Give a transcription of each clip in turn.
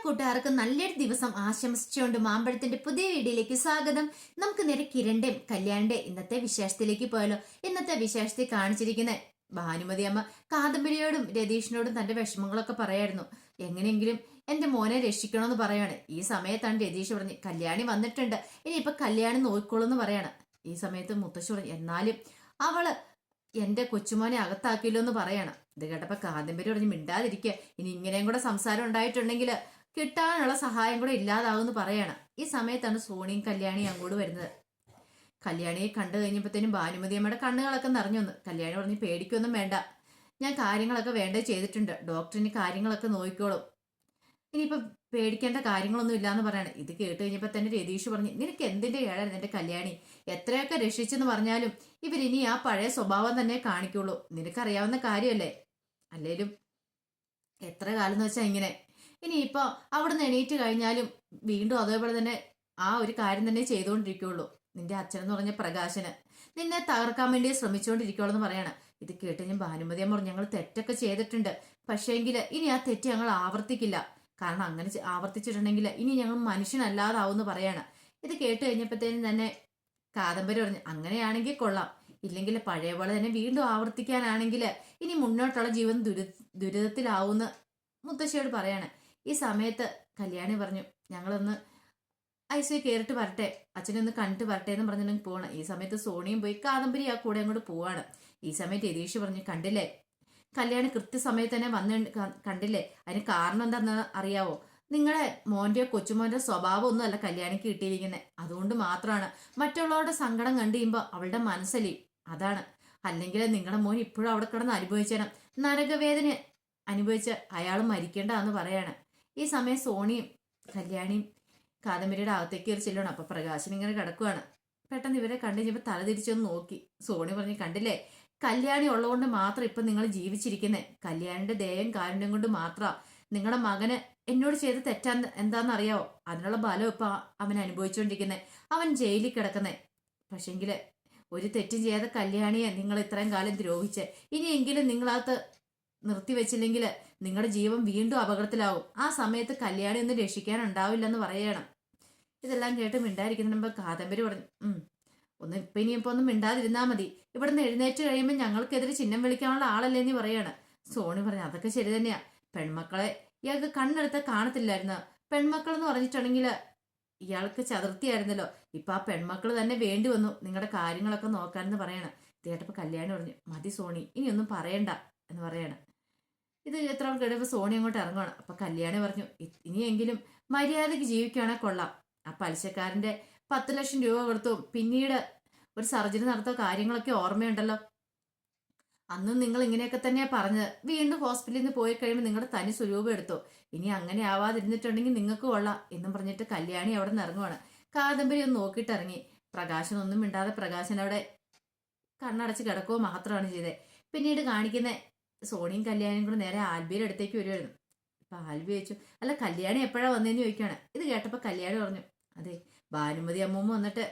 കൂട്ടുകാർക്ക് നല്ലൊരു ദിവസം ആശംസിച്ചുകൊണ്ട് മാമ്പഴത്തിന്റെ പുതിയ വീഡിയോയിലേക്ക് സ്വാഗതം. നമുക്ക് നേരെ കിരണിന്റെയും കല്യാണിന്റെ ഇന്നത്തെ വിശേഷത്തിലേക്ക് പോയാലോ. ഇന്നത്തെ വിശേഷത്തിൽ കാണിച്ചിരിക്കുന്ന ഭാനുമതി അമ്മ കാദംബരിയോടും രതീഷിനോടും തന്റെ വിഷമങ്ങളൊക്കെ പറയായിരുന്നു. എങ്ങനെയെങ്കിലും എന്റെ മോനെ രക്ഷിക്കണമെന്ന് പറയാണ്. ഈ സമയത്താണ് രതീഷ് പറഞ്ഞ് കല്യാണി വന്നിട്ടുണ്ട്, ഇനിയിപ്പൊ കല്യാണി നോക്കിക്കോളൂന്ന് പറയാണ്. ഈ സമയത്ത് മുത്തശ്ശി പറഞ്ഞു എന്നാലും അവള് എന്റെ കൊച്ചുമോനെ അകത്താക്കിയല്ലോ എന്ന് പറയാണ്. ഇത് കേട്ടപ്പോ കാദംബരി പറഞ്ഞ് മിണ്ടാതിരിക്കുക, ഇനി ഇങ്ങനെയും കൂടെ സംസാരം ഉണ്ടായിട്ടുണ്ടെങ്കിൽ കിട്ടാനുള്ള സഹായം കൂടെ ഇല്ലാതാവുമെന്ന് പറയാണ്. ഈ സമയത്താണ് സോണിയും കല്യാണിയും അങ്ങോട്ട് വരുന്നത്. കല്യാണിയെ കണ്ടു കഴിഞ്ഞപ്പോഴത്തേനും ഭാനുമതി അമ്മയുടെ കണ്ണുകളൊക്കെ നിറഞ്ഞു വന്നു. കല്യാണി പറഞ്ഞ് പേടിക്കൊന്നും വേണ്ട, ഞാൻ കാര്യങ്ങളൊക്കെ വേണ്ടത് ചെയ്തിട്ടുണ്ട്, ഡോക്ടറിന് കാര്യങ്ങളൊക്കെ നോക്കിക്കോളും, ഇനിയിപ്പൊ പേടിക്കേണ്ട കാര്യങ്ങളൊന്നും ഇല്ലാന്ന് പറയാണ്. ഇത് കേട്ട് കഴിഞ്ഞപ്പോ തന്നെ രതീഷ് പറഞ്ഞു നിനക്ക് എന്തിന്റെ ഏഴായിരുന്നു എന്റെ കല്യാണി, എത്രയൊക്കെ രക്ഷിച്ചെന്ന് പറഞ്ഞാലും ഇവരിനി ആ പഴയ സ്വഭാവം തന്നെ കാണിക്കുള്ളൂ, നിനക്കറിയാവുന്ന കാര്യമല്ലേ, അല്ലേലും എത്ര കാലം എന്ന് വെച്ചാൽ ഇങ്ങനെ, ഇനിയിപ്പോ അവിടുന്ന് എണീറ്റ് കഴിഞ്ഞാലും വീണ്ടും അതേപോലെ തന്നെ ആ ഒരു കാര്യം തന്നെ ചെയ്തുകൊണ്ടിരിക്കുള്ളൂ. നിന്റെ അച്ഛനെന്ന് പറഞ്ഞ പ്രകാശന് നിന്നെ തകർക്കാൻ വേണ്ടി ശ്രമിച്ചുകൊണ്ടിരിക്കുള്ളൂ എന്ന് പറയാണ്. ഇത് കേട്ട് ഞാൻ ഭാനുമതി അമ്മ പറഞ്ഞു ഞങ്ങൾ തെറ്റൊക്കെ ചെയ്തിട്ടുണ്ട്, പക്ഷേങ്കിൽ ഇനി ആ തെറ്റ് ഞങ്ങൾ ആവർത്തിക്കില്ല, കാരണം അങ്ങനെ ആവർത്തിച്ചിട്ടുണ്ടെങ്കിൽ ഇനി ഞങ്ങൾ മനുഷ്യനല്ലാതാവൂന്ന് പറയാണ്. ഇത് കേട്ട് കഴിഞ്ഞപ്പോഴത്തേനും തന്നെ കാദംബരി പറഞ്ഞു അങ്ങനെയാണെങ്കിൽ കൊള്ളാം, ഇല്ലെങ്കിൽ പഴയ പോലെ തന്നെ വീണ്ടും ആവർത്തിക്കാനാണെങ്കിൽ ഇനി മുന്നോട്ടുള്ള ജീവൻ ദുരിതത്തിലാവൂന്ന് മുത്തശ്ശിയോട് പറയാണ്. ഈ സമയത്ത് കല്യാണി പറഞ്ഞു ഞങ്ങളൊന്ന് ഐസിയു കയറിട്ട് വരട്ടെ, അച്ഛനൊന്ന് കണ്ടിട്ട് വരട്ടെ എന്ന് പറഞ്ഞിട്ടുണ്ടെങ്കിൽ പോകണം. ഈ സമയത്ത് സോണിയും പോയി കാദംബരി ആ കൂടെ അങ്ങോട്ട് പോവാണ്. ഈ സമയത്ത് രതീഷ് പറഞ്ഞു കണ്ടില്ലേ കല്യാണി കൃത്യസമയത്ത് തന്നെ വന്ന് കണ്ടില്ലേ, അതിന് കാരണം എന്താന്ന് അറിയാവോ, നിങ്ങളെ മോന്റെയോ കൊച്ചുമോന്റെയോ സ്വഭാവം ഒന്നും അല്ല കല്യാണിക്ക് കിട്ടിയിരിക്കുന്നത്, അതുകൊണ്ട് മാത്രമാണ് മറ്റുള്ളവരുടെ സങ്കടം കണ്ടു കഴിയുമ്പോൾ അവളുടെ മനസ്സലി അതാണ്, അല്ലെങ്കിൽ നിങ്ങളുടെ മോൻ ഇപ്പോഴും അവിടെ കിടന്ന് അനുഭവിച്ചേണം, നരകവേദന അനുഭവിച്ച് അയാൾ മരിക്കേണ്ടതെന്ന് പറയാണ്. ഈ സമയം സോണിയും കല്യാണിയും കാദംബരിയുടെ അകത്തേക്ക് കയറി ചെല്ലണം. അപ്പൊ പ്രകാശൻ ഇങ്ങനെ കിടക്കുവാണ്. പെട്ടെന്ന് ഇവരെ കണ്ടു കഴിഞ്ഞപ്പോൾ തല തിരിച്ചൊന്ന് നോക്കി. സോണി പറഞ്ഞു കണ്ടില്ലേ കല്യാണി ഉള്ളതുകൊണ്ട് മാത്രം ഇപ്പൊ നിങ്ങൾ ജീവിച്ചിരിക്കുന്നേ, കല്യാണിന്റെ ദയം കാരുണ്യം കൊണ്ട് മാത്രം നിങ്ങളുടെ മകന് എന്നോട് ചെയ്ത് തെറ്റാൻ എന്താന്ന് അറിയാവോ, അതിനുള്ള ബലം ഇപ്പൊ അവൻ അനുഭവിച്ചുകൊണ്ടിരിക്കുന്നേ, അവൻ ജയിലിൽ കിടക്കുന്നേ, പക്ഷെങ്കില് ഒരു തെറ്റും ചെയ്യാതെ കല്യാണിയെ നിങ്ങൾ ഇത്രയും കാലം ദ്രോഹിച്ച് ഇനിയെങ്കിലും നിങ്ങളകത്ത് നിർത്തിവെച്ചില്ലെങ്കിൽ നിങ്ങളുടെ ജീവൻ വീണ്ടും അപകടത്തിലാവും, ആ സമയത്ത് കല്യാണി ഒന്നും രക്ഷിക്കാനുണ്ടാവില്ലെന്ന് പറയണം. ഇതെല്ലാം കേട്ട് മിണ്ടായിരിക്കുന്നതിന് കാദംബരി പറഞ്ഞു ഒന്ന് ഇനിയിപ്പോ ഒന്നും മിണ്ടാതിരുന്നാ മതി, ഇവിടുന്ന് എഴുന്നേറ്റ് കഴിയുമ്പോൾ ഞങ്ങൾക്കെതിരെ ചിഹ്നം വിളിക്കാനുള്ള ആളല്ലേ എന്ന് പറയാണ്. സോണി പറഞ്ഞു അതൊക്കെ ശരി തന്നെയാ, പെൺമക്കളെ ഇയാൾക്ക് കണ്ണെടുത്ത കാണത്തില്ലായിരുന്നു, പെൺമക്കൾ എന്ന് പറഞ്ഞിട്ടുണ്ടെങ്കിൽ ഇയാൾക്ക് ചതുർത്ഥിയായിരുന്നല്ലോ, ഇപ്പൊ ആ പെൺമക്കൾ തന്നെ വേണ്ടി വന്നു നിങ്ങളുടെ കാര്യങ്ങളൊക്കെ നോക്കാനെന്ന് പറയാണ്. കേട്ടപ്പോ കല്യാണി പറഞ്ഞു മതി സോണി ഇനിയൊന്നും പറയണ്ട എന്ന് പറയാണ്. ഇത് എത്ര ആൾ കഴിയുമ്പോൾ സോണി അങ്ങോട്ട് ഇറങ്ങുവാണ്. അപ്പൊ കല്യാണി പറഞ്ഞു ഇനിയെങ്കിലും മര്യാദയ്ക്ക് ജീവിക്കുകയാണെങ്കിൽ കൊള്ളാം, ആ പലിശക്കാരന്റെ 10 ലക്ഷം രൂപ കൊടുത്തു പിന്നീട് ഒരു സർജറി നടത്തിയ കാര്യങ്ങളൊക്കെ ഓർമ്മയുണ്ടല്ലോ, അന്നും നിങ്ങൾ ഇങ്ങനെയൊക്കെ തന്നെയാ പറഞ്ഞത്, വീണ്ടും ഹോസ്പിറ്റലിൽ നിന്ന് പോയി കഴിയുമ്പോൾ നിങ്ങളുടെ തനി സ്വരൂപം എടുത്തു, ഇനി അങ്ങനെ ആവാതിരുന്നിട്ടുണ്ടെങ്കിൽ നിങ്ങൾക്ക് കൊള്ളാം എന്നും പറഞ്ഞിട്ട് കല്യാണി അവിടെ നിന്ന് ഇറങ്ങുവാണ്. കാദംബരി ഒന്ന് നോക്കിയിട്ട് ഇറങ്ങി. പ്രകാശൻ ഒന്നും മിണ്ടാതെ പ്രകാശൻ അവിടെ കണ്ണടച്ച് കിടക്കുകയോ മാത്രമാണ് ചെയ്തത്. പിന്നീട് കാണിക്കുന്ന സോണിയും കല്യാണിയും കൂടെ നേരെ ആൽബിയുടെ അടുത്തേക്ക് വരുമായിരുന്നു. ഇപ്പൊ ആൽബി ചോദിച്ചു അല്ല കല്യാണി എപ്പോഴാ വന്നതെന്ന് ചോദിക്കുകയാണ്. ഇത് കേട്ടപ്പോ കല്യാണി പറഞ്ഞു അതെ ഭാനുമതി അമ്മൂമ്മ വന്നിട്ട്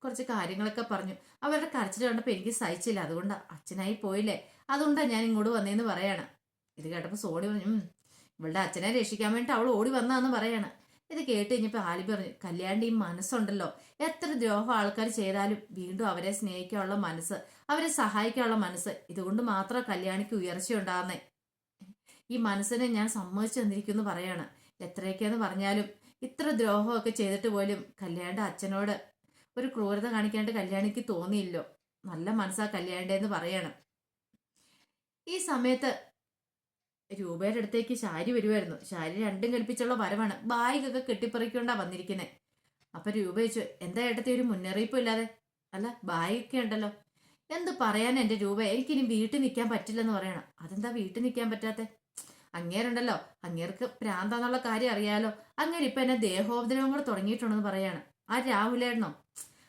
കുറച്ച് കാര്യങ്ങളൊക്കെ പറഞ്ഞു, അവരുടെ കരച്ചിൽ കണ്ടപ്പോൾ എനിക്ക് സഹിച്ചില്ല, അതുകൊണ്ട് അച്ഛനായി പോയില്ലേ, അതുകൊണ്ടാണ് ഞാൻ ഇങ്ങോട്ട് വന്നേന്ന് പറയാണ്. ഇത് കേട്ടപ്പോൾ സോണി പറഞ്ഞു ഇവളുടെ അച്ഛനെ രക്ഷിക്കാൻ വേണ്ടി അവൾ ഓടി വന്നാന്ന് പറയാണ്. ഇത് കേട്ട് കഴിഞ്ഞപ്പോൾ ആൽബി പറഞ്ഞു കല്യാണിന്റെ ഈ മനസ്സുണ്ടല്ലോ, എത്ര ദ്രോഹം ആൾക്കാർ ചെയ്താലും വീണ്ടും അവരെ സ്നേഹിക്കാനുള്ള മനസ്സ്, അവരെ സഹായിക്കാനുള്ള മനസ്സ്, ഇതുകൊണ്ട് മാത്രം കല്യാണിക്ക് ഉയർച്ച ഉണ്ടാകുന്നേ, ഈ മനസ്സിനെ ഞാൻ സമ്മതിച്ചു തന്നിരിക്കുന്നു പറയാണ്. എത്രയൊക്കെയെന്ന് പറഞ്ഞാലും ഇത്ര ദ്രോഹമൊക്കെ ചെയ്തിട്ട് പോലും കല്യാണിന്റെ അച്ഛനോട് ഒരു ക്രൂരത കാണിക്കാണ്ട് കല്യാണിക്ക് തോന്നിയില്ലോ, നല്ല മനസ്സാ കല്യാണിന്റെ എന്ന് പറയാണ്. ഈ സമയത്ത് രൂപയുടെ അടുത്തേക്ക് ശാരി വരുമായിരുന്നു. ശാരി രണ്ടും കൽപ്പിച്ചുള്ള വരവാണ്, ബാഗൊക്കെ കെട്ടിപ്പറിക്കൊണ്ടാ വന്നിരിക്കുന്നത്. അപ്പൊ രൂപ ചോദിച്ചു എന്താ ഏട്ടത്തി ഒരു മുന്നറിയിപ്പും ഇല്ലാതെ, അല്ല ബാഗൊക്കെ ഉണ്ടല്ലോ, എന്ത് പറയാൻ എന്റെ രൂപ, എനിക്കിനി വീട്ടിൽ നിൽക്കാൻ പറ്റില്ലെന്ന് പറയണം. അതെന്താ വീട്ടിൽ നിൽക്കാൻ പറ്റാത്തെ, അങ്ങേരുണ്ടല്ലോ, അങ്ങേർക്ക് പ്രാന്താന്നുള്ള കാര്യം അറിയാലോ, അങ്ങേര് ഇപ്പൊ എന്നെ ദേഹോപദ്രവം കൂടെ തുടങ്ങിയിട്ടുണ്ടെന്ന് പറയാണ്. ആ രാഹുലേട്ടനോ,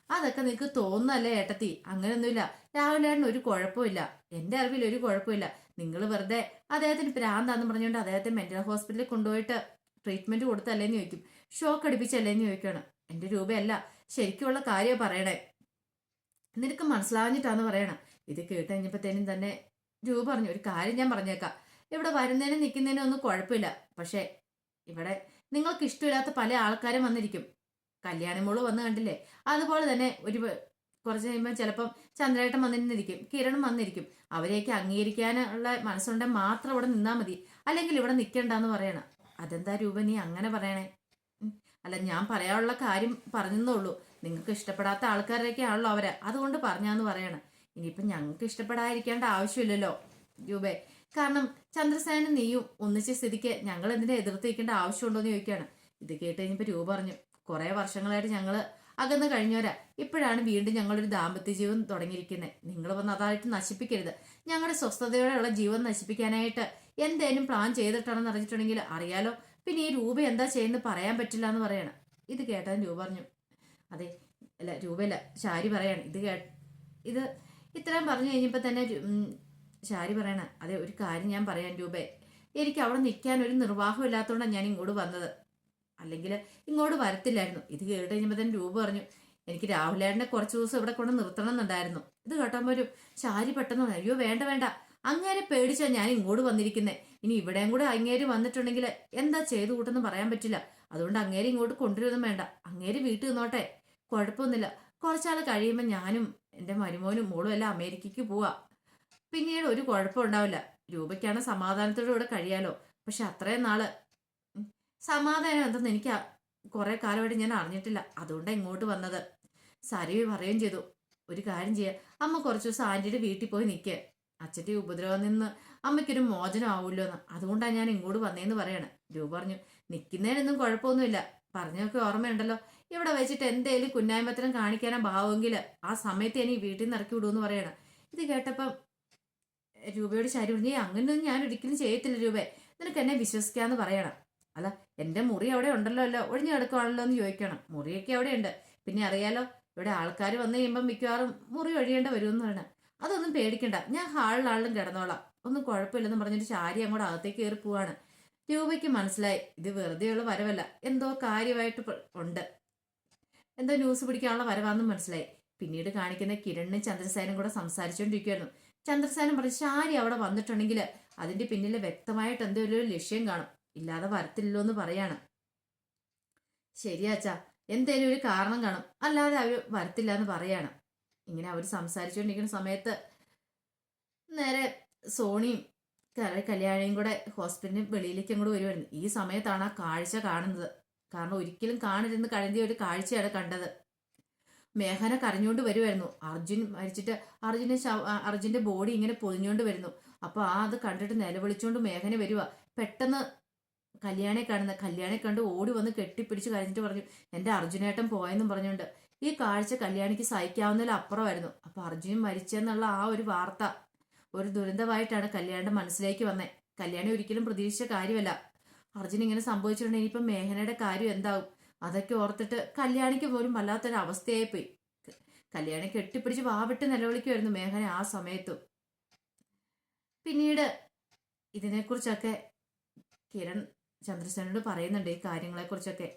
അതൊക്കെ നിനക്ക് തോന്നുന്നല്ലേ ഏട്ടത്തി, അങ്ങനെയൊന്നുമില്ല, രാഹുലേട്ടന് ഒരു കുഴപ്പമില്ല, എന്റെ അറിവിൽ ഒരു കുഴപ്പമില്ല, നിങ്ങൾ വെറുതെ അദ്ദേഹത്തിന് പ്രാന്താന്ന് പറഞ്ഞുകൊണ്ട് അദ്ദേഹത്തെ മെന്റൽ ഹോസ്പിറ്റലിൽ കൊണ്ടുപോയിട്ട് ട്രീറ്റ്മെന്റ് കൊടുത്തല്ലേന്ന് ചോദിക്കും, ഷോക്ക് അടിപ്പിച്ചല്ലേന്ന് ചോദിക്കണം. എന്റെ രൂപയല്ല ശരിക്കുള്ള കാര്യം പറയണേ, നിനക്ക് മനസ്സിലാഞ്ഞിട്ടാന്ന് പറയണം. ഇത് കേട്ട് കഴിഞ്ഞപ്പോഴത്തേനും തന്നെ രൂപ പറഞ്ഞു ഒരു കാര്യം ഞാൻ പറഞ്ഞേക്കാം, ഇവിടെ വരുന്നതിനും നിൽക്കുന്നതിനും ഒന്നും കുഴപ്പമില്ല, പക്ഷെ ഇവിടെ നിങ്ങൾക്ക് ഇഷ്ടമില്ലാത്ത പല ആൾക്കാരും വന്നിരിക്കും. കല്യാണി മോള് വന്ന് കണ്ടില്ലേ, അതുപോലെ തന്നെ കുറച്ച് കഴിയുമ്പോൾ ചിലപ്പം ചന്ദ്രേട്ടൻ വന്നിരിക്കും, കിരണും വന്നിരിക്കും. അവരെയൊക്കെ അംഗീകരിക്കാനുള്ള മനസ്സുണ്ടെങ്കിൽ മാത്രം ഇവിടെ നിന്നാൽ മതി, അല്ലെങ്കിൽ ഇവിടെ നിൽക്കണ്ടെന്ന് പറയണം. അതെന്താ രൂപ നീ അങ്ങനെ പറയണേ? അല്ല, ഞാൻ പറയാനുള്ള കാര്യം പറഞ്ഞെന്നേ ഉള്ളൂ. നിങ്ങൾക്ക് ഇഷ്ടപ്പെടാത്ത ആൾക്കാരൊക്കെ ആണല്ലോ അവര്, അതുകൊണ്ട് പറഞ്ഞാന്ന് പറയണം. ഇനിയിപ്പം ഞങ്ങൾക്ക് ഇഷ്ടപ്പെടാതിരിക്കേണ്ട ആവശ്യമില്ലല്ലോ രൂപേ. കാരണം ചന്ദ്രസേനും നീയും ഒന്നിച്ച സ്ഥിതിക്ക് ഞങ്ങൾ എന്തിനാ എതിർത്ത് നിൽക്കേണ്ട ആവശ്യമുണ്ടോ എന്ന് ചോദിക്കുകയാണ്. ഇത് കേട്ട് കഴിഞ്ഞപ്പോൾ രൂപ പറഞ്ഞു, കുറെ വർഷങ്ങളായിട്ട് ഞങ്ങള് അകന്ന് കഴിഞ്ഞവരാ. ഇപ്പോഴാണ് വീണ്ടും ഞങ്ങളൊരു ദാമ്പത്യ ജീവൻ തുടങ്ങിയിരിക്കുന്നത്. നിങ്ങൾ വന്ന് അതായിട്ട് നശിപ്പിക്കരുത്. ഞങ്ങളുടെ സ്വസ്ഥതയോടെയുള്ള ജീവൻ നശിപ്പിക്കാനായിട്ട് എന്തേലും പ്ലാൻ ചെയ്തിട്ടാണെന്ന് അറിഞ്ഞിട്ടുണ്ടെങ്കിൽ അറിയാലോ. പിന്നെ ഈ രൂപ എന്താ ചെയ്യുന്നത് പറയാൻ പറ്റില്ല എന്ന് പറയണം. ഇത് കേട്ടതിന് രൂപ പറഞ്ഞു, അതെ, അല്ല രൂപയല്ല, ശാരി പറയാണ്. ഇത് ഇത്രയും പറഞ്ഞു കഴിഞ്ഞപ്പോൾ തന്നെ ശാരി പറയണ, അതെ ഒരു കാര്യം ഞാൻ പറയാൻ രൂപേ, എനിക്ക് അവിടെ നിൽക്കാൻ ഒരു നിർവാഹം ഇല്ലാത്തതുകൊണ്ടാണ് ഞാൻ ഇങ്ങോട്ട് വന്നത്, അല്ലെങ്കിൽ ഇങ്ങോട്ട് വരത്തില്ലായിരുന്നു. ഇത് കേട്ട് കഴിഞ്ഞപ്പോൾ തന്നെ രൂപ പറഞ്ഞു, എനിക്ക് രാഹുലേട്ടനെ കുറച്ച് ദിവസം ഇവിടെ കൊണ്ട് നിർത്തണം എന്നുണ്ടായിരുന്നു. ഇത് കേട്ടപ്പോൾ ഒരു ശാരി പെട്ടെന്ന് പറഞ്ഞു, അയ്യോ വേണ്ട വേണ്ട, അങ്ങേരെ പേടിച്ചാ ഞാൻ ഇങ്ങോട്ട് വന്നിരിക്കുന്നത്. ഇനി ഇവിടെയും കൂടെ അങ്ങേര് വന്നിട്ടുണ്ടെങ്കിൽ എന്താ ചെയ്തു കൂട്ടെന്ന് പറയാൻ പറ്റില്ല. അതുകൊണ്ട് അങ്ങേര് ഇങ്ങോട്ട് കൊണ്ടുവരുന്നതും വേണ്ട, അങ്ങേര് വീട്ടിൽ നിന്നോട്ടെ, കുഴപ്പമൊന്നുമില്ല. കുറച്ചാൾ കഴിയുമ്പോൾ ഞാനും എൻ്റെ മരുമോനും മോളും എല്ലാം അമേരിക്കയ്ക്ക് പോവാ. പിന്നീട് ഒരു കുഴപ്പം ഉണ്ടാവില്ല. രൂപയ്ക്കാണ് സമാധാനത്തോടെ ഇവിടെ കഴിയാലോ. പക്ഷെ അത്രയും നാള് സമാധാനം എന്തെന്ന് എനിക്ക് കുറെ കാലമായിട്ട് ഞാൻ അറിഞ്ഞിട്ടില്ല. അതുകൊണ്ടാണ് ഇങ്ങോട്ട് വന്നത്. സരവി പറയുകയും ചെയ്തു, ഒരു കാര്യം ചെയ്യുക, അമ്മ കുറച്ച് ദിവസം ആന്റിയുടെ വീട്ടിൽ പോയി നിൽക്കുക. അച്ഛൻ്റെ ഉപദ്രവം നിന്ന് അമ്മയ്ക്കൊരു മോചനം ആവുമല്ലോ എന്ന്, അതുകൊണ്ടാണ് ഞാൻ ഇങ്ങോട്ട് വന്നേന്ന് പറയണം. രൂപ പറഞ്ഞു, നിൽക്കുന്നതിനൊന്നും കുഴപ്പമൊന്നുമില്ല, പറഞ്ഞൊക്കെ ഓർമ്മയുണ്ടല്ലോ. ഇവിടെ വെച്ചിട്ട് എന്തേലും കുന്നായ്മത്തരം കാണിക്കാനാ ഭാവമെങ്കിൽ ആ സമയത്ത് ഇനി വീട്ടിൽ നിന്ന് ഇറക്കി വിടുമെന്ന് പറയണം. ഇത് കേട്ടപ്പം രൂപയോട് ശരി പറഞ്ഞു, അങ്ങനെയൊന്നും ഞാൻ ഒരിക്കലും ചെയ്യത്തില്ല രൂപേ, നിനക്ക് എന്നെ വിശ്വസിക്കാന്ന് പറയണം. അല്ല, എൻ്റെ മുറി അവിടെ ഉണ്ടല്ലോ, അല്ലോ ഒഴിഞ്ഞു കിടക്കുവാണല്ലോ എന്ന് ചോദിക്കണം. മുറിയൊക്കെ അവിടെ ഉണ്ട്, പിന്നെ അറിയാലോ ഇവിടെ ആൾക്കാർ വന്നു കഴിയുമ്പം മിക്കവാറും മുറി ഒഴിയേണ്ട വരുമെന്ന് പറയണം. അതൊന്നും പേടിക്കണ്ട, ഞാൻ ഹാളിലാളിലും കിടന്നോളാം, ഒന്നും കുഴപ്പമില്ലെന്ന് പറഞ്ഞിട്ട് ശാരി അങ്ങോട്ട് അകത്തേക്ക് കയറി പോവാണ്. രൂപയ്ക്ക് മനസ്സിലായി ഇത് വെറുതെയുള്ള വരവല്ല, എന്തോ കാര്യമായിട്ട് ഉണ്ട്, എന്തോ ന്യൂസ് പിടിക്കാനുള്ള വരവാന്നും മനസ്സിലായി. പിന്നീട് കാണിക്കുന്ന കിരണിനും ചന്ദ്രസേനും കൂടെ സംസാരിച്ചുകൊണ്ടിരിക്കുകയായിരുന്നു. ചന്ദ്രസേനം പറഞ്ഞു, ശാരി അവിടെ വന്നിട്ടുണ്ടെങ്കിൽ അതിന്റെ പിന്നിൽ വ്യക്തമായിട്ട് എന്തോ ഒരു ലക്ഷ്യം കാണും, ഇല്ലാതെ വരത്തില്ലല്ലോ എന്ന് പറയാണ്. ശരിയാച്ചാ, എന്തേലും ഒരു കാരണം കാണും, അല്ലാതെ അവർ വരത്തില്ല എന്ന് പറയാണ്. ഇങ്ങനെ അവർ സംസാരിച്ചുകൊണ്ടിരിക്കുന്ന സമയത്ത് നേരെ സോണിയും കല്യാണിയും കൂടെ ഹോസ്പിറ്റലിന് വെളിയിലേക്ക് അങ്ങോട്ട് വരുമായിരുന്നു. ഈ സമയത്താണ് ആ കാഴ്ച കാണുന്നത്. കാരണം ഒരിക്കലും കാണരുതെന്ന് കരുതിയ ഒരു കാഴ്ചയാണ് കണ്ടത്. മേഘന കരഞ്ഞുകൊണ്ട് വരുമായിരുന്നു. അർജുൻ മരിച്ചിട്ട് അർജുന്റെ ബോഡി ഇങ്ങനെ പൊതിഞ്ഞുകൊണ്ട് വരുന്നു. അപ്പൊ അത് കണ്ടിട്ട് നിലവിളിച്ചുകൊണ്ട് മേഘന വരുക. പെട്ടെന്ന് കല്യാണെ കണ്ട് ഓടി വന്ന് കെട്ടിപ്പിടിച്ച് കരഞ്ഞിട്ട് പറഞ്ഞു, എൻ്റെ അർജുനേട്ടൻ പോയെന്നും പറഞ്ഞുകൊണ്ട്. ഈ കാഴ്ച കല്യാണിക്ക് സഹിക്കാവുന്നതിൽ അപ്പുറമായിരുന്നു. അപ്പൊ അർജുൻ മരിച്ചെന്നുള്ള ആ ഒരു വാർത്ത ഒരു ദുരന്തമായിട്ടാണ് കല്യാണിന്റെ മനസ്സിലേക്ക് വന്നേ. കല്യാണി ഒരിക്കലും പ്രതീക്ഷിച്ച കാര്യമല്ല അർജുൻ ഇങ്ങനെ സംഭവിച്ചിട്ടുണ്ടെങ്കിൽ ഇനിയിപ്പം മേഘനയുടെ കാര്യം എന്താവും, അതൊക്കെ ഓർത്തിട്ട് കല്യാണിക്ക് പോലും വല്ലാത്തൊരു അവസ്ഥയായി പോയി. കല്യാണി കെട്ടിപ്പിടിച്ച് വാവിട്ട് നിലവിളിക്കുമായിരുന്നു മേഘന ആ സമയത്തും. പിന്നീട് ഇതിനെക്കുറിച്ചൊക്കെ കിരൺ ചന്ദ്രസേനോട് പറയുന്നുണ്ട്, ഈ കാര്യങ്ങളെക്കുറിച്ചൊക്കെ.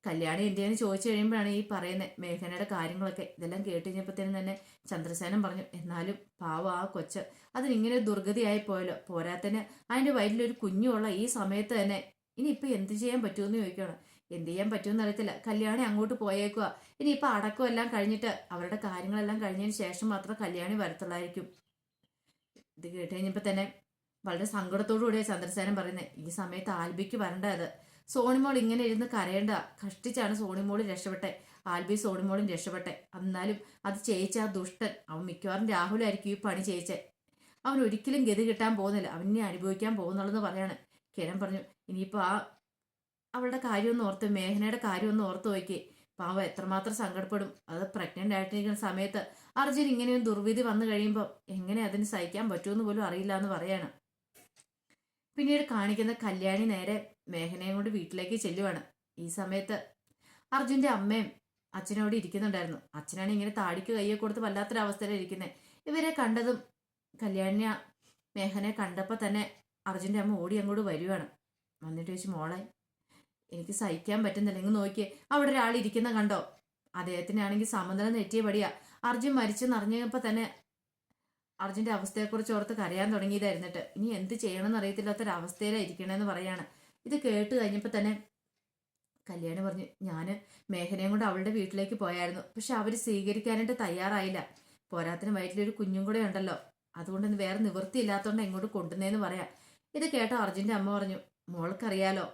കല്യാണി എന്തെന്ന് ചോദിച്ചു കഴിയുമ്പോഴാണ് ഈ പറയുന്നത് മേഘനയുടെ കാര്യങ്ങളൊക്കെ. ഇതെല്ലാം കേട്ട് കഴിഞ്ഞപ്പോഴത്തേനും തന്നെ ചന്ദ്രസേനൻ പറഞ്ഞു, എന്നാലും പാവം ആ കൊച്ച്, അതിനിങ്ങനെ ഒരു ദുർഗതിയായി പോയല്ലോ. പോരാത്തന്നെ അതിൻ്റെ വയറ്റിലൊരു കുഞ്ഞുള്ള ഈ സമയത്ത് തന്നെ ഇനിയിപ്പോൾ എന്ത് ചെയ്യാൻ പറ്റുമെന്ന് ചോദിക്കണം. എന്ത് ചെയ്യാൻ പറ്റുമെന്ന് അറിയത്തില്ല. കല്യാണി അങ്ങോട്ട് പോയേക്കുക. ഇനിയിപ്പോൾ അടക്കം എല്ലാം കഴിഞ്ഞിട്ട് അവരുടെ കാര്യങ്ങളെല്ലാം കഴിഞ്ഞതിന് ശേഷം മാത്രം കല്യാണി വരത്തുള്ളായിരിക്കും. ഇത് കേട്ട് കഴിഞ്ഞപ്പോൾ തന്നെ വളരെ സങ്കടത്തോടു കൂടിയാണ് ചന്ദ്രസേനൻ പറയുന്നത്. ഈ സമയത്ത് ആൽബിക്ക് വരണ്ട, അത് സോണിമോൾ ഇങ്ങനെ ഇരുന്ന് കരയേണ്ട. കഷ്ടിച്ചാണ് സോണിമോൾ രക്ഷപ്പെട്ടെ, ആൽബി സോണിമോളും രക്ഷപ്പെട്ടെ. എന്നാലും അത് ചെയ്യിച്ച ആ ദുഷ്ടൻ, അവൻ മിക്കവാറും രാഹുലായിരിക്കും ഈ പണി ചെയ്യിച്ചേ. അവൻ ഒരിക്കലും ഗതി കിട്ടാൻ പോകുന്നില്ല, അവനെ അനുഭവിക്കാൻ പോകുന്നുള്ളെന്ന് പറയാണ്. കിരൺ പറഞ്ഞു, ഇനിയിപ്പോൾ അവളുടെ കാര്യമൊന്നും ഓർത്ത്, മേഘനയുടെ കാര്യമൊന്നും ഓർത്ത് നോക്കി, പാവം എത്രമാത്രം സങ്കടപ്പെടും. അത് പ്രഗ്നന്റ് ആയിട്ടിരിക്കുന്ന സമയത്ത് അർജുൻ ഇങ്ങനെയൊരു ദുർവിധി വന്നു കഴിയുമ്പോൾ എങ്ങനെ അതിന് സഹിക്കാൻ പറ്റുമെന്ന് പോലും അറിയില്ല എന്ന് പറയാണ്. പിന്നീട് കാണിക്കുന്ന കല്യാണി നേരെ മേഘനയും കൊണ്ട് വീട്ടിലേക്ക് ചെല്ലുവാണ്. ഈ സമയത്ത് അർജുന്റെ അമ്മയും അച്ഛനോട് ഇരിക്കുന്നുണ്ടായിരുന്നു. അച്ഛനാണ് ഇങ്ങനെ താടിക്ക് കയ്യെ കൊടുത്ത് വല്ലാത്തൊരവസ്ഥയിലാണ് ഇരിക്കുന്നത്. ഇവരെ കണ്ടതും കല്യാണി മേഘനയെ കണ്ടപ്പോൾ തന്നെ അർജുന്റെ അമ്മ ഓടി അങ്ങോട്ട് വരുവാണ്. വന്നിട്ട് ചോദിച്ചു, മോളെ എനിക്ക് സഹിക്കാൻ പറ്റുന്നില്ല, ഇങ്ങ് നോക്കിയേ അവിടെ ഒരാൾ ഇരിക്കുന്ന കണ്ടോ. അദ്ദേഹത്തിനാണെങ്കിൽ സമനില നെറ്റിയ പടിയാ. അർജുൻ മരിച്ചെന്നറിഞ്ഞപ്പോൾ തന്നെ അർജുന്റെ അവസ്ഥയെക്കുറിച്ച് ഓർത്ത് കരയാൻ തുടങ്ങിയതായിരുന്നിട്ട് ഇനി എന്ത് ചെയ്യണമെന്ന് അറിയത്തില്ലാത്തൊരവസ്ഥയിലാണ് ഇരിക്കണമെന്ന് പറയാണ്. ഇത് കേട്ട് കഴിഞ്ഞപ്പോൾ തന്നെ കല്യാണി പറഞ്ഞു, ഞാൻ മേഘനയും കൊണ്ട് അവളുടെ വീട്ടിലേക്ക് പോയായിരുന്നു. പക്ഷെ അവർ സ്വീകരിക്കാനായിട്ട് തയ്യാറായില്ല. പോരാത്തിന് വയറ്റിലൊരു കുഞ്ഞും കൂടെ ഉണ്ടല്ലോ, അതുകൊണ്ട് ഇന്ന് വേറെ നിവൃത്തിയില്ലാത്തതുകൊണ്ട് ഇങ്ങോട്ട് കൊണ്ടുവന്നേന്ന് പറയാം. ഇത് കേട്ടോ അർജുൻ്റെ അമ്മ പറഞ്ഞു, മോൾക്കറിയാലോ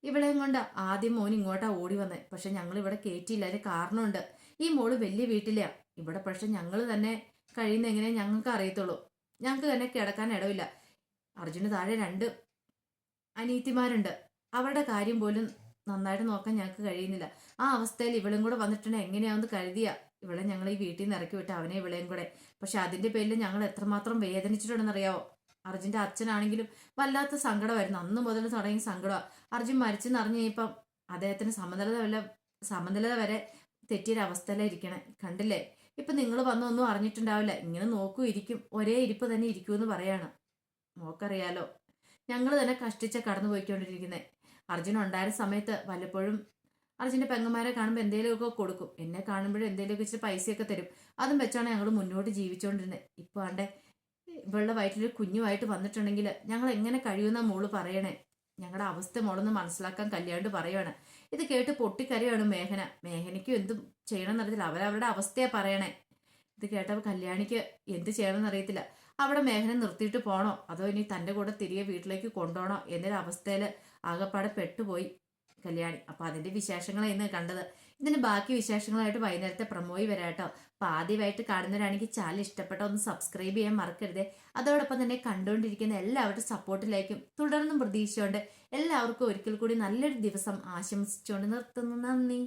ഇവളെയും കൊണ്ട് ആദ്യം മോൻ ഇങ്ങോട്ടാ ഓടി വന്നേ. പക്ഷെ ഞങ്ങൾ ഇവിടെ കയറ്റിയില്ല. അതിന് കാരണമുണ്ട്. ഈ മോള് വലിയ വീട്ടിലെയാ. ഇവിടെ പക്ഷെ ഞങ്ങൾ തന്നെ കഴിയുന്ന എങ്ങനെ ഞങ്ങൾക്ക് അറിയത്തുള്ളൂ. ഞങ്ങൾക്ക് തന്നെ കിടക്കാൻ ഇടവില്ല. അർജുന് താഴെ 2 അനീത്തിമാരുണ്ട്. അവരുടെ കാര്യം പോലും നന്നായിട്ട് നോക്കാൻ ഞങ്ങൾക്ക് കഴിയുന്നില്ല. ആ അവസ്ഥയിൽ ഇവളും കൂടെ വന്നിട്ടുണ്ടെങ്കിൽ എങ്ങനെയാണെന്ന് കരുതിയ ഇവളെ ഞങ്ങൾ ഈ വീട്ടിൽ നിന്ന് ഇറക്കി വിട്ട് അവനെ ഇവളെയും കൂടെ. പക്ഷെ അതിന്റെ പേരിൽ ഞങ്ങൾ എത്രമാത്രം വേദനിച്ചിട്ടുണ്ടെന്നറിയാവോ. അർജുന്റെ അച്ഛനാണെങ്കിലും വല്ലാത്ത സങ്കടമായിരുന്നു. അന്ന് മുതൽ തുടങ്ങി സങ്കടമാണ്. അർജുൻ മരിച്ചെന്ന് അറിഞ്ഞു കഴിഞ്ഞപ്പം അദ്ദേഹത്തിന് സമനിലത വരെ തെറ്റിയൊരവസ്ഥയിലായിരിക്കണേ. കണ്ടില്ലേ, ഇപ്പൊ നിങ്ങൾ വന്നൊന്നും അറിഞ്ഞിട്ടുണ്ടാവില്ല. ഇങ്ങനെ നോക്കൂ ഇരിക്കും, ഒരേ ഇരിപ്പ് തന്നെ ഇരിക്കുമെന്ന് പറയാണ്. മോക്കറിയാലോ, ഞങ്ങൾ തന്നെ കഷ്ടിച്ച കടന്നു പോയിക്കൊണ്ടിരിക്കുന്നത്. അർജുൻ ഉണ്ടായിരുന്ന സമയത്ത് വല്ലപ്പോഴും അർജുന്റെ പെങ്ങന്മാരെ കാണുമ്പോൾ എന്തെങ്കിലുമൊക്കെ കൊടുക്കും. എന്നെ കാണുമ്പോഴും എന്തെങ്കിലുമൊക്കെ ഇച്ചിരി പൈസയൊക്കെ തരും. അതും വെച്ചാണ് ഞങ്ങൾ മുന്നോട്ട് ജീവിച്ചുകൊണ്ടിരുന്നത്. ഇപ്പൊ ആണ്ടെ ഇവളുടെ വയറ്റിൽ കുഞ്ഞുമായിട്ട് വന്നിട്ടുണ്ടെങ്കിൽ ഞങ്ങൾ എങ്ങനെ കഴിയുന്ന മോള് പറയണേ. ഞങ്ങളുടെ അവസ്ഥ മോളൊന്ന് മനസ്സിലാക്കാൻ കല്യാണ്ട് പറയുവാണ്. ഇത് കേട്ട് പൊട്ടിക്കരയാണ് മേഘന. മേഘനയ്ക്കും എന്തും ചെയ്യണമെന്ന് അറിയത്തില്ല. അവരവരുടെ അവസ്ഥയാ പറയണേ. ഇത് കേട്ടപ്പോൾ കല്യാണിക്ക് എന്ത് ചെയ്യണമെന്ന് അറിയത്തില്ല. അവിടെ മേഘനെ നിർത്തിയിട്ട് പോണോ അതോ ഇനി തൻ്റെ കൂടെ തിരികെ വീട്ടിലേക്ക് കൊണ്ടുപോകണോ എന്നൊരു അവസ്ഥയിൽ ആകെപ്പാടെ പെട്ടുപോയി കല്യാണി. അപ്പൊ അതിന്റെ വിശേഷങ്ങളാണ് ഇന്ന് കണ്ടത്. ഇതിന് ബാക്കി വിശേഷങ്ങളായിട്ട് വൈകുന്നേരത്തെ പ്രമോയി വരാട്ടോ. അപ്പൊ ആദ്യമായിട്ട് കാണുന്നവരാണെങ്കിൽ ചാനൽ ഇഷ്ടപ്പെട്ട ഒന്ന് സബ്സ്ക്രൈബ് ചെയ്യാൻ മറക്കരുത്. അതോടൊപ്പം തന്നെ കണ്ടുകൊണ്ടിരിക്കുന്ന എല്ലാവരുടെ സപ്പോർട്ടിലേക്കും തുടർന്നും പ്രതീക്ഷിച്ചുകൊണ്ട് എല്ലാവർക്കും ഒരിക്കൽ കൂടി നല്ലൊരു ദിവസം ആശംസിച്ചുകൊണ്ട് നിർത്തുന്നു. നന്ദി.